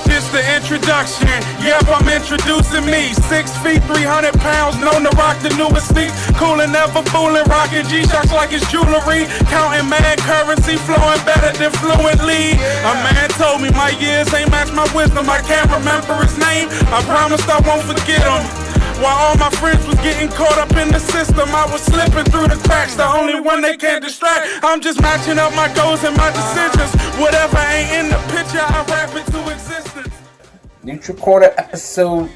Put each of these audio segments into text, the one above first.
This the introduction. Yep, I'm introducing me. 6 feet, 300 pounds, known to rock the newest sneaks. Coolin', never fooling, rocking G-Shocks like it's jewelry. Counting mad currency, flowing better than fluently. A man told me my years ain't match my wisdom. I can't remember his name. I promised I won't forget him. While all my friends was getting caught up in the system, I was slipping through the cracks, the only one they can't distract. I'm just matching up my goals and my decisions. Whatever ain't in the picture, I rap into existence. Neutral Corner episode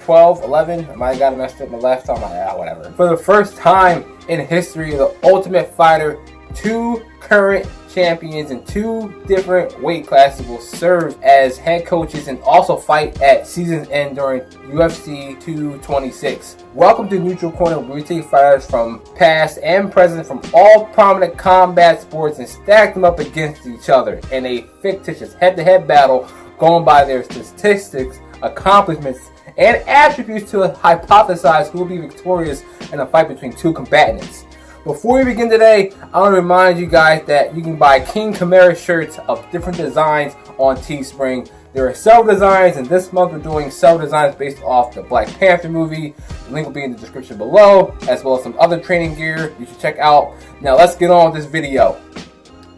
12, 11. I might have got it messed up my left arm. Whatever. For the first time in history of the Ultimate Fighter, 2 current champions in 2 different weight classes will serve as head coaches and also fight at season's end during UFC 226. Welcome to Neutral Corner, where we take fighters from past and present from all prominent combat sports and stack them up against each other in a fictitious head-to-head battle going by their statistics, accomplishments, and attributes to hypothesize who will be victorious in a fight between 2 combatants. Before we begin today, I want to remind you guys that you can buy King Kamara shirts of different designs on Teespring. There are several designs, and this month we're doing several designs based off the Black Panther movie. The link will be in the description below, as well as some other training gear you should check out. Now let's get on with this video.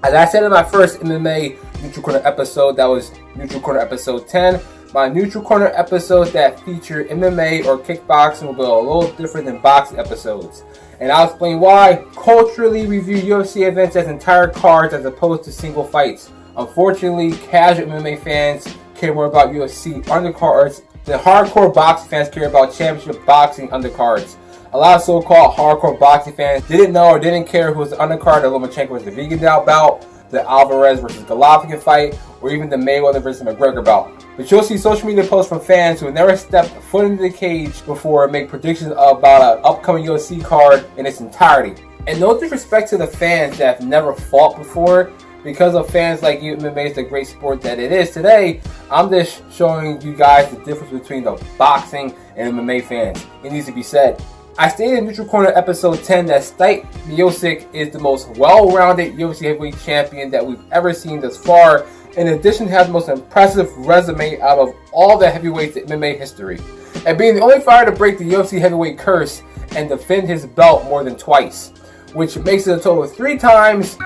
As I said in my first MMA Neutral Corner episode, that was Neutral Corner episode 10. My Neutral Corner episodes that feature MMA or kickboxing will be a little different than boxing episodes. And I'll explain why. Culturally review UFC events as entire cards as opposed to single fights. Unfortunately, casual MMA fans care more about UFC undercards than hardcore boxing fans care about championship boxing undercards. A lot of so-called hardcore boxing fans didn't know or didn't care who was the undercard of Lomachenko versus the Vegan bout, the Alvarez versus Golovkin fight, or even the Mayweather versus McGregor bout. But you'll see social media posts from fans who have never stepped foot into the cage before make predictions about an upcoming UFC card in its entirety. And no disrespect to the fans that have never fought before, because of fans like you, MMA is the great sport that it is today. I'm just showing you guys the difference between the boxing and MMA fans. It needs to be said. I stated in Neutral Corner episode 10 that Stipe Miocic is the most well-rounded UFC heavyweight champion that we've ever seen thus far, in addition to having the most impressive resume out of all the heavyweights in MMA history, and being the only fighter to break the UFC heavyweight curse and defend his belt more than twice, which makes it a total of 3 times.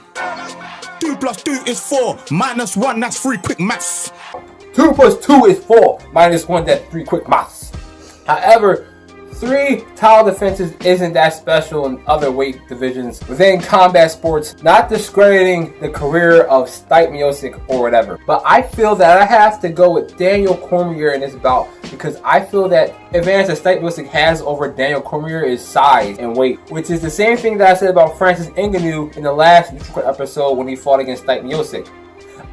2 + 2 is 4, -1, that's 3 quick maths. 2 + 2 is 4, -1, that's 3 quick maths. However, 3 title defenses isn't that special in other weight divisions within combat sports, not discrediting the career of Stipe Miocic or whatever. But I feel that I have to go with Daniel Cormier in this bout, because I feel that advantage that Stipe Miocic has over Daniel Cormier is size and weight, which is the same thing that I said about Francis Ngannou in the last Neutral episode when he fought against Stipe Miocic.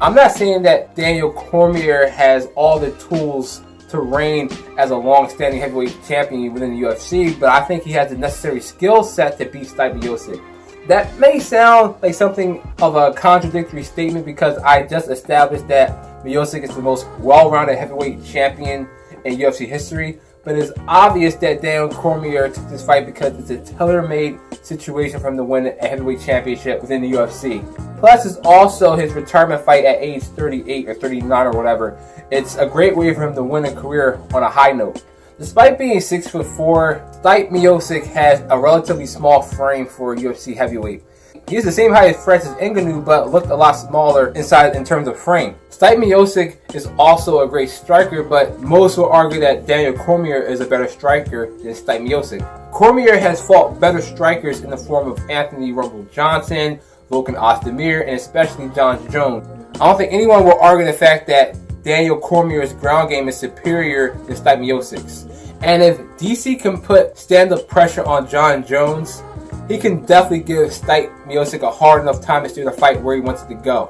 I'm not saying that Daniel Cormier has all the tools to reign as a long-standing heavyweight champion within the UFC, but I think he has the necessary skill set to beat Stipe Miocic. That may sound like something of a contradictory statement, because I just established that Miocic is the most well-rounded heavyweight champion in UFC history, but it's obvious that Daniel Cormier took this fight because it's a tailor-made situation for him to win a heavyweight championship within the UFC. Plus, it's also his retirement fight at age 38 or 39 or whatever. It's a great way for him to win a career on a high note. Despite being 6'4", Stipe Miocic has a relatively small frame for a UFC heavyweight. He's the same height as Francis Ngannou, but looked a lot smaller inside in terms of frame. Stipe Miocic is also a great striker, but most will argue that Daniel Cormier is a better striker than Stipe Miocic. Cormier has fought better strikers in the form of Anthony Rumble Johnson, Volkan Ozdemir, and especially John Jones. I don't think anyone will argue the fact that Daniel Cormier's ground game is superior to Stipe Miocic's. And if DC can put stand-up pressure on John Jones, he can definitely give Stipe Miocic a hard enough time to steer the fight where he wants it to go,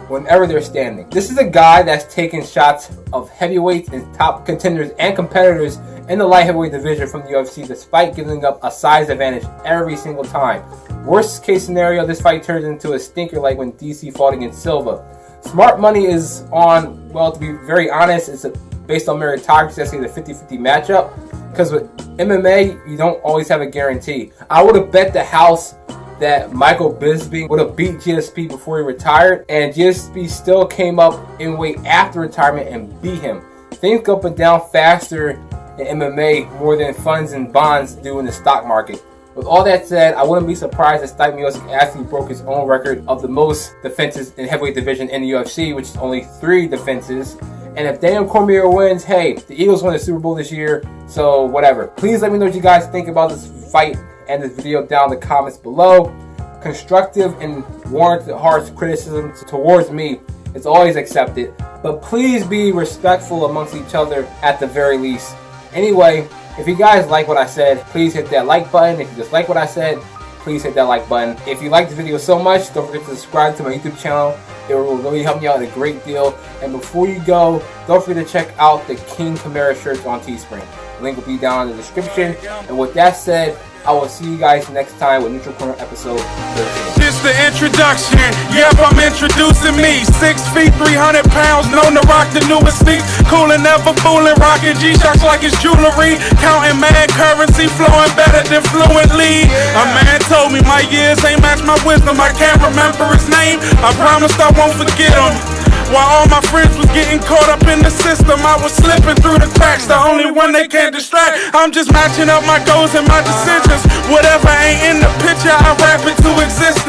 whenever they're standing. This is a guy that's taken shots of heavyweights and top contenders and competitors in the light heavyweight division from the UFC, despite giving up a size advantage every single time. Worst case scenario, this fight turns into a stinker like when DC fought against Silva. Smart money is on, well, to be very honest, it's based on meritocracy. That's a 50-50 matchup, because with MMA, you don't always have a guarantee. I would have bet the house that Michael Bisping would have beat GSP before he retired, and GSP still came up in weight after retirement and beat him. Things go up and down faster in MMA more than funds and bonds do in the stock market. With all that said, I wouldn't be surprised if Stipe Miocic actually broke his own record of the most defenses in heavyweight division in the UFC, which is only 3 defenses. And if Daniel Cormier wins, hey, the Eagles won the Super Bowl this year, so whatever. Please let me know what you guys think about this fight and this video down in the comments below. Constructive and warranted harsh criticism towards me is always accepted, but please be respectful amongst each other at the very least. Anyway, if you guys like what I said, please hit that like button. If you dislike what I said, please hit that like button. If you like the video so much, don't forget to subscribe to my YouTube channel. It will really help me out a great deal. And before you go, don't forget to check out the King Kamara shirts on Teespring. The link will be down in the description. And with that said, I will see you guys next time with Neutral Corner episode 13. This the introduction. Yep, I'm introducing me. 6 feet, 300 pounds, known to rock the newest sneaks. Cool and never fooling, rocking G-Shocks like it's jewelry. Counting mad currency, flowing better than fluently. A man told me my years ain't match my wisdom. I can't remember his name. I promised I won't forget him. While all my friends was getting caught up in the system, I was slipping through the cracks, the only one they can't distract. I'm just matching up my goals and my decisions. Whatever ain't in the picture, I rap it to existence.